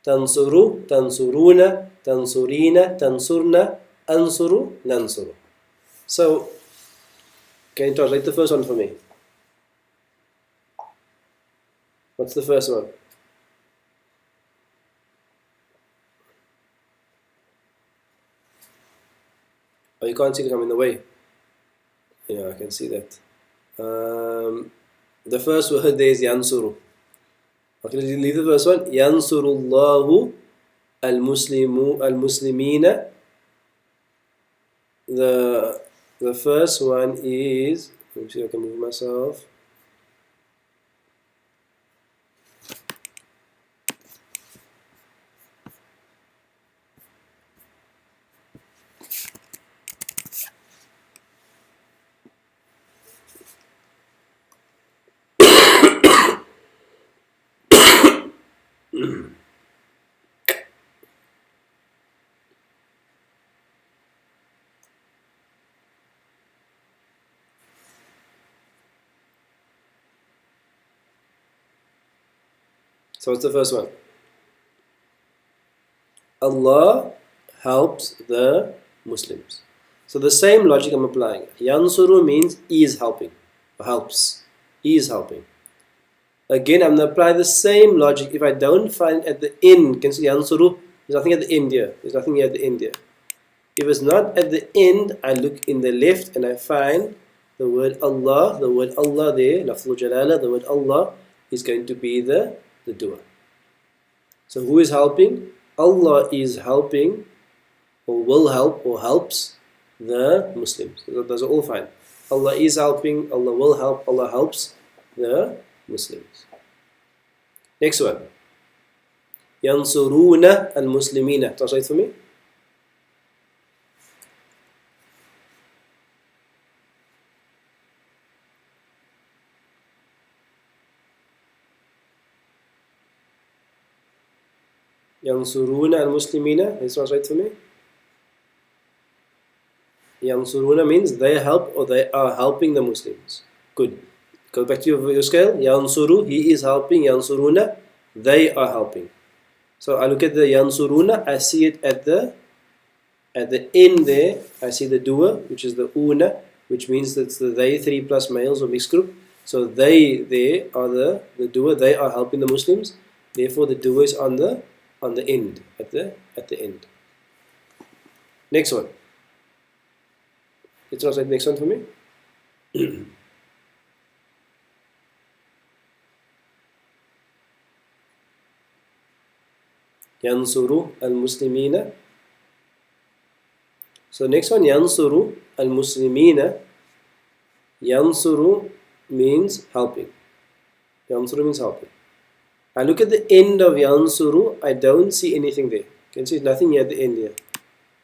Tansuru, tansuruna, tansurina, tansurna, ansuru, nansuru. So, can you translate the first one for me? What's the first one? Oh, you can't see because I'm in the way. Yeah, I can see that. The first word there is yansuru. Okay, leave the first one. Yansurullahu al-muslimina. The first one is, let me see if I can move myself. So what's the first one? Allah helps the Muslims. So the same logic I'm applying. Yansuru means he is helping, or helps. He is helping. Again, I'm going to apply the same logic. If I don't find at the end, can you see Yansuru? There's nothing at the end here. There's nothing here at the end here. If it's not at the end, I look in the left and I find the word Allah. The word Allah there, Lafzul Jalala, the word Allah is going to be the doer. So who is helping? Allah is helping, or will help, or helps the Muslims. So those are all fine. Allah is helping, Allah will help, Allah helps the Muslims. Next one. Yansuruna al-muslimina. Translate for me. Yansuruna al-muslimina. Let's translate for me. Yansuruna means they help, or they are helping the Muslims. Good. Go back to your scale. Yansuru, he is helping. Yansuruna, they are helping. So I look at the Yansuruna, I see it at the end there. I see the doer, which is the una, which means that's the they, 3 plus males or mixed group. So they there are the doer, they are helping the Muslims. Therefore the doer is on the end, at the end. Next one. Let's translate the next one for me. Yansuru al-muslimina. So next one, Yansuru al-muslimina. Yansuru means helping. Yansuru means helping. I look at the end of Yansuru, I don't see anything there. You can see nothing here at the end here.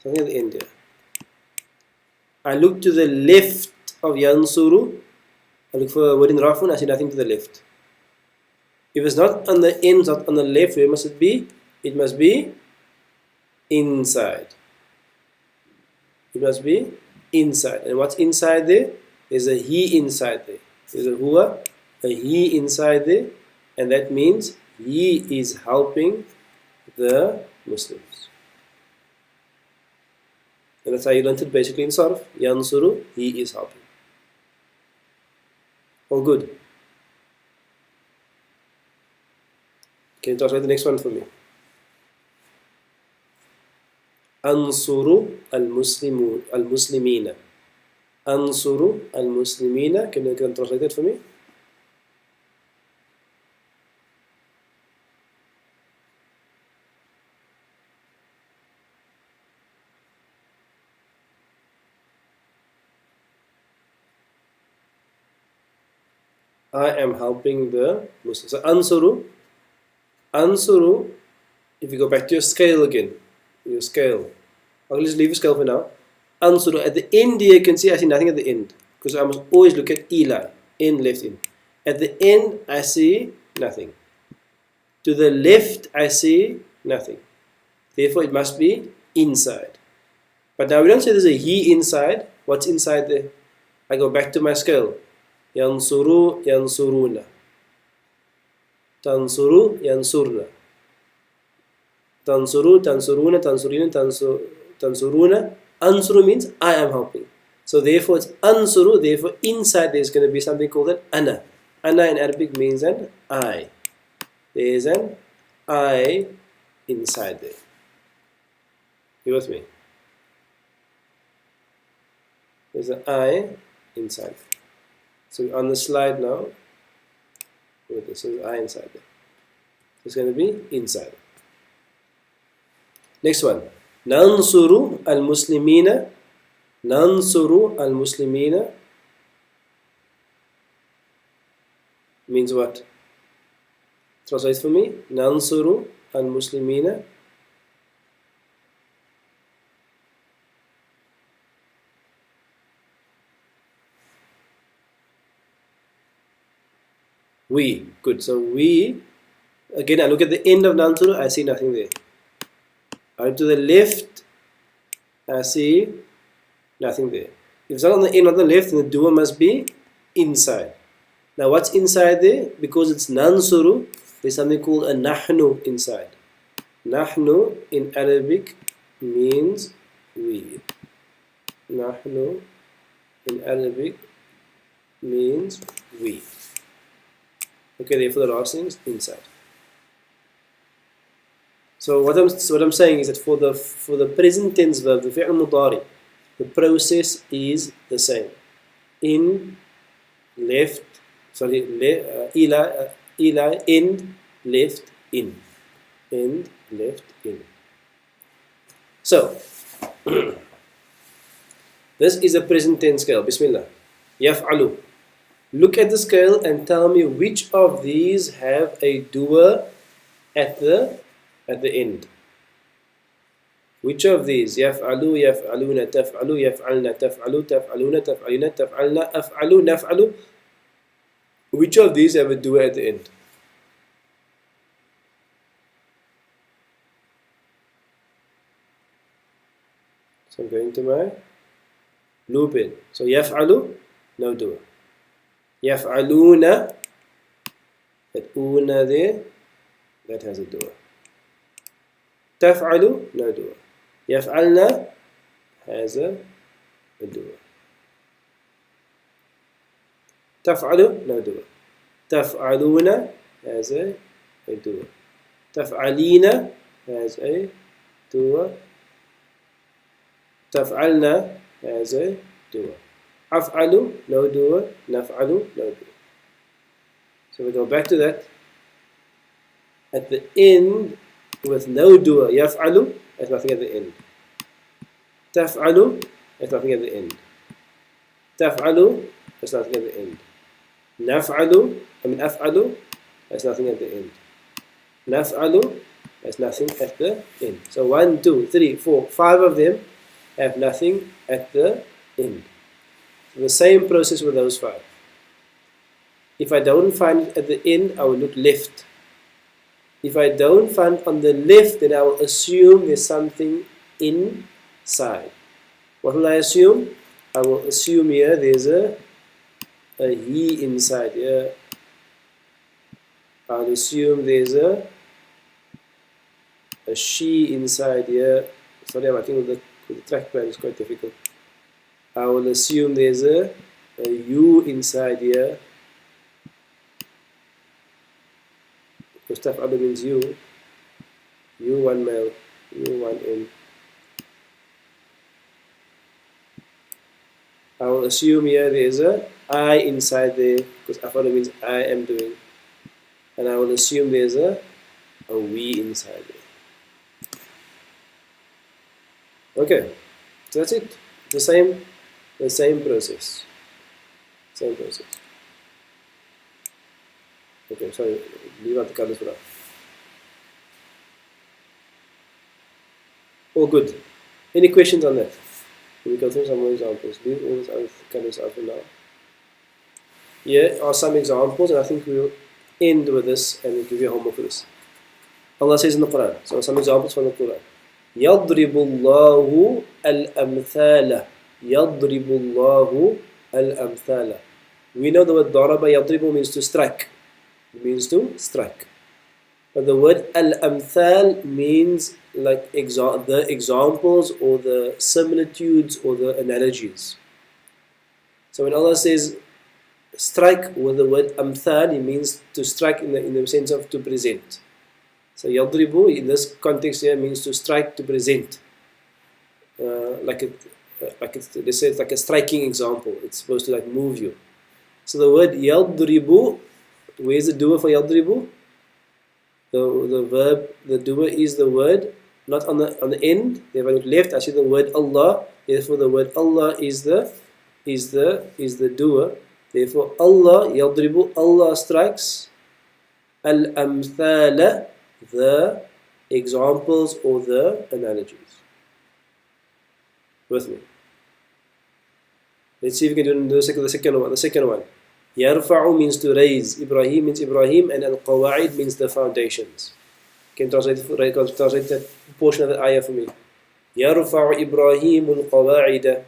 Nothing at the end here. I look to the left of Yansuru, I look for a word in Rafun, I see nothing to the left. If it's not on the end, not on the left, where must it be? It must be inside. It must be inside. And what's inside there? There's a he inside there. There's a huwa, a he inside there. And that means he is helping the Muslims. And that's how you learned it basically in Sarf. Yansuru, he is helping. All good. Can you translate the next one for me? Ansuru al-muslimina. Ansuru al-muslimina. Can you translate it for me? I am helping the Muslims. So Ansuru, if you go back to your scale again, your scale. I'll just leave your scale for now. Ansuru, at the end here, you can see I see nothing at the end. Because I must always look at Eli, end, left, in. At the end, I see nothing. To the left, I see nothing. Therefore, it must be inside. But now we don't say there's a he inside. What's inside there? I go back to my scale. Yansuru, yansuruna. Tansuru, yansurna. Tansuru, tansuruna, tansurina, tansuruna. Ansuru means I am helping. So therefore it's ansuru, therefore inside there's going to be something called an ana. Ana in Arabic means an I. there is an I inside there. You with me? There's an I inside. So on the slide now, with this is I inside there. It's going to be inside. Next one. Nansuru al-Muslimina. Nansuru al-Muslimina means what? Translate for me. Nansuru al-Muslimina. We. Good. So we. Again, I look at the end of Nansuru. I see nothing there. Out to the left, I see nothing there. If it's not on the end, on the left, then the dua must be inside. Now, what's inside there? Because it's nansuru, there's something called a nahnu inside. Nahnu in Arabic means we. Nahnu in Arabic means we. Okay, therefore the last thing is inside. So what I'm saying is that for the present tense verb, the fi'l mudari, the process is the same. In, left, ila, end, left, in. End, left, in. So this is a present tense scale. Bismillah. Yaf'alu. Look at the scale and tell me which of these have a dua at the end. Which of these? Yaf'alu, yaf'aluna, taf'alu, yaf'alna, taf'alu, taf'aluna, taf'alina, taf'alna, af'alu, naf'alu. Which of these have a dua at the end? So I'm going to my blue pen. So yaf'alu, no dua. Yaf'aluna, that una there, that has a dua. Taf'alu, no dua. Yaf'alna has a dua. Taf'alu, no dua. Taf'aluna has a dua. Taf'alina has a dua. Taf'alna has a dua. Af'alu, no dua. Naf'alu, no dua. So we go back to that. At the end, with no dua, yaf'alu, there's nothing at the end. Taf'alu, there's nothing at the end. Taf'alu, there's nothing at the end. Af'alu, there's nothing at the end. Naf'alu, there's nothing at the end. So 1, 2, 3, 4, 5 of them have nothing at the end. So the same process with those 5. If I don't find it at the end, I will look left. If I don't find on the left, then I will assume there's something inside. What will I assume? I will assume here there's a he inside here. I'll assume there's a she inside here. Sorry, I think with the trackpad is quite difficult. I will assume there's a you inside here. Because taf'alu means you. You one male, you one in. I will assume here there is a I inside there, because af'alu means I am doing. And I will assume there's a we inside there. Okay, so that's it. The same process. Same process. Okay, sorry, leave out the colors for now. All good. Any questions on that? We go through some more examples. Leave all these other colors out for now. Here are some examples, and I think we'll end with this and we'll give you homework for this. Allah says in the Quran, so some examples from the Quran. يَضْرِبُ اللَّهُ الْأَمْثَالَ يَضْرِبُ اللَّهُ الْأَمْثَالَ. We know the word daraba yadribu means to strike. It means to strike. But the word al-amthal means like the examples or the similitudes or the analogies. So when Allah says strike with the word amthal, it means to strike in the sense of to present. So yadribu in this context here means to strike, to present. They say it's like a striking example. It's supposed to like move you. So the word yadribu, where's the doer for yadribu? The verb, the doer is the word, not on the end. If I look left, I see the word Allah. Therefore, the word Allah is the doer. Therefore, Allah yadribu, Allah strikes. Al-amthala, the examples or the analogies. With me. Let's see if we can do the second one. Yarfa'u means to raise. Ibrahim means Ibrahim, and al-qawa'id means the foundations. Can translate that portion of the ayah for me. Yarfa'u Ibrahim al-qawa'ida.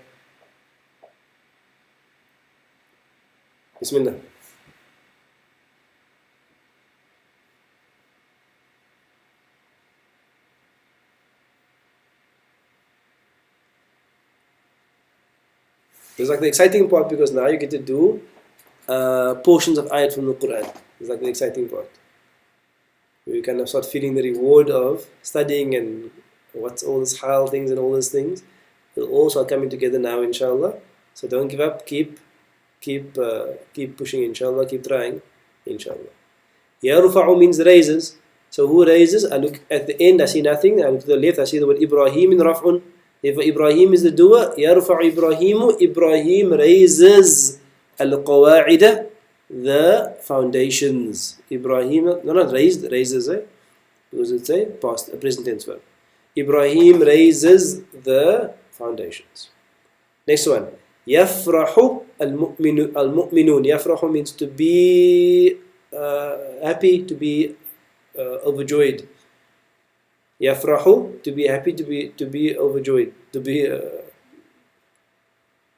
Bismillah. It's like the exciting part, because now you get to do portions of ayat from the Quran. It's like the exciting part. You kind of start feeling the reward of studying and what's all this hal things and all those things. It'll all start coming together now, inshallah. So don't give up. Keep pushing, inshallah. Keep trying, inshallah. Yarfa'u means raises. So who raises? I look at the end, I see nothing. I look to the left, I see the word Ibrahim in raf'un. If Ibrahim is the doer, yarfa'u Ibrahimu, Ibrahim raises al-qawa'ida, the foundations. Ibrahim, no, not raised, raises, because it's a present tense verb. Ibrahim raises the foundations. Next one. Yafrahu al-mu'minun. Yafrahu means to be happy, to be overjoyed. Yafrahu, to be happy, to be overjoyed, to be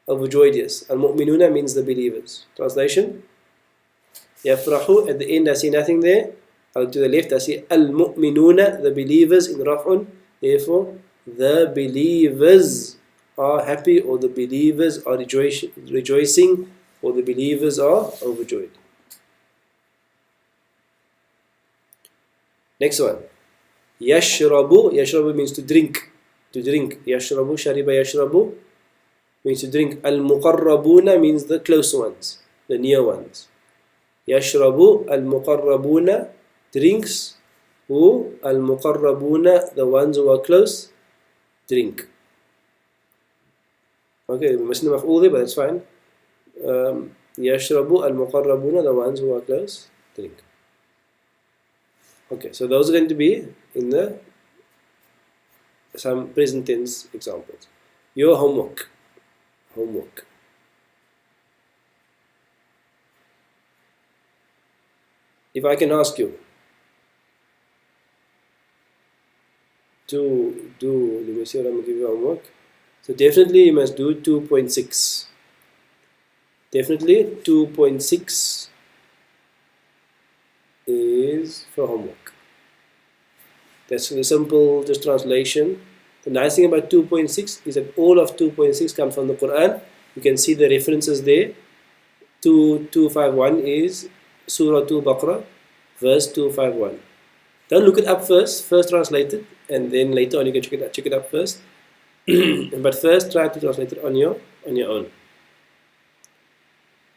overjoyed, yes. Al-mu'minuna means the believers. Translation. Yafrahu, at the end I see nothing there. To the left I see al-mu'minuna, the believers in raf'un. Therefore, the believers are happy, or the believers are rejoicing, or the believers are overjoyed. Next one. Yashrabu. Yashrabu means to drink. To drink. Yashrabu, shariba yashrabu means to drink. Al-muqarrabuna means the close ones, the near ones. Yashrabu al-muqarrabuna, drinks. Who? Al-muqarrabuna, the ones who are close, drink. Okay, we mustn't have all there, but that's fine. Yashrabu al-muqarrabuna, the ones who are close, drink. Okay, so those are going to be in some present tense examples. Your homework. If I can ask you to do, let me see what I'm going to give you homework. So definitely you must do 2.6. Definitely 2.6 is for homework. That's the simple just translation. The nice thing about 2.6 is that all of 2.6 comes from the Quran. You can see the references there. 251 is Surah 2 Baqarah, verse 251. Don't look it up first translate it, and then later on you can check it up first. But first try to translate it on your own.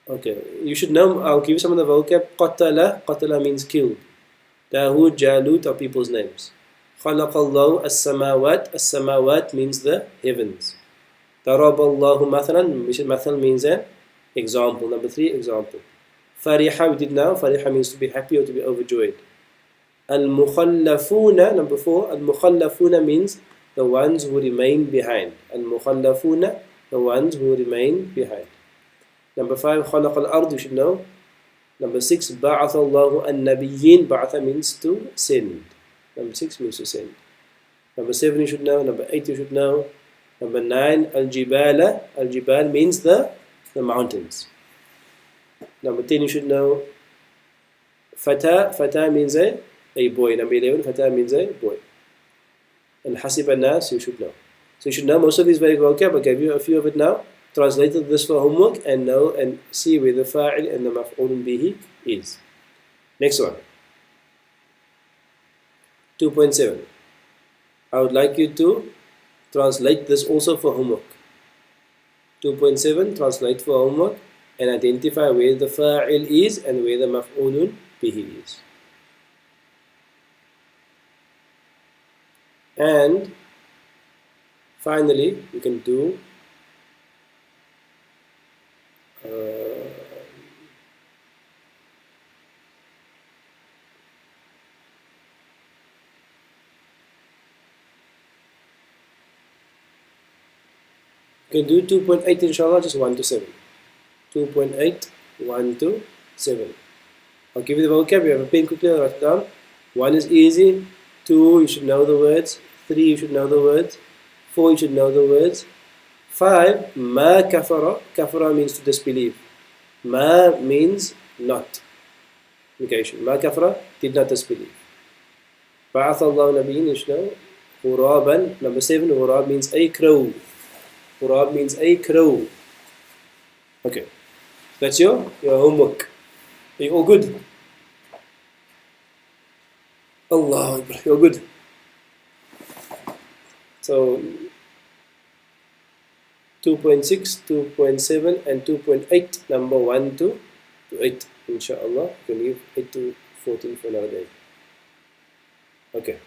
Okay, you should know, I'll give you some of the vocab. Qatala means killed. Dawud, Jalut are people's names. Khalaqallahu as-samawat. As-samawat means the heavens. Daraballahu mathalan. Mathal means an example. Number 3, example. Fariha, we did now. Fariha means to be happy or to be overjoyed. Al-mukhallafuna, number 4. Al-mukhallafuna means the ones who remain behind. Al-mukhallafuna, the ones who remain behind. Number 5, khalaq al-ard, you should know. Number 6, ba'atha Allahu an-nabiyyin. Ba'atha means to send. Number 6 means to send. Number 7 you should know. Number 8 you should know. Number 9, al-jibala. Al-jibal means the mountains. Number 10 you should know. Fata means a boy. Number 11, fata means a boy. And hasib an-nas you should know. So you should know most of these very vocab. I'll give you a few of it now. translated this for homework and know and see where the fa'il and the maf'ulun bihi is. Next one. 2.7. I would like you to translate this also for homework. 2.7, translate for homework and identify where the fa'il is and where the maf'ulun bihi is. And finally, you can do you can do 2.8 inshallah, just 1 to 7. 2.8, 1 to 7. I'll give you the vocab. You have a pen, quickly write it down. 1 is easy. 2, you should know the words. 3, you should know the words. 4, you should know the words. 5, ma kafara. Kafara means to disbelieve. Ma means not. Negation. Ma kafara, did not disbelieve. Ba'ath Allah Nabiyyin, you should know. Ghuraban. Number 7, ghurab means a crow. Ghurab means a crow. Okay. That's your homework. Are you all good? Allah, you're good. So 2.6, 2.7 and 2.8, number 1 to 8, inshallah. You can leave 8 to 14 for another day. Okay.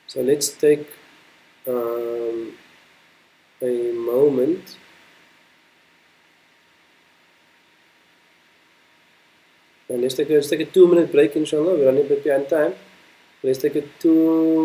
So let's take a moment. And let's take a 2-minute break, inshallah. We're running a bit behind time. Let's take a 2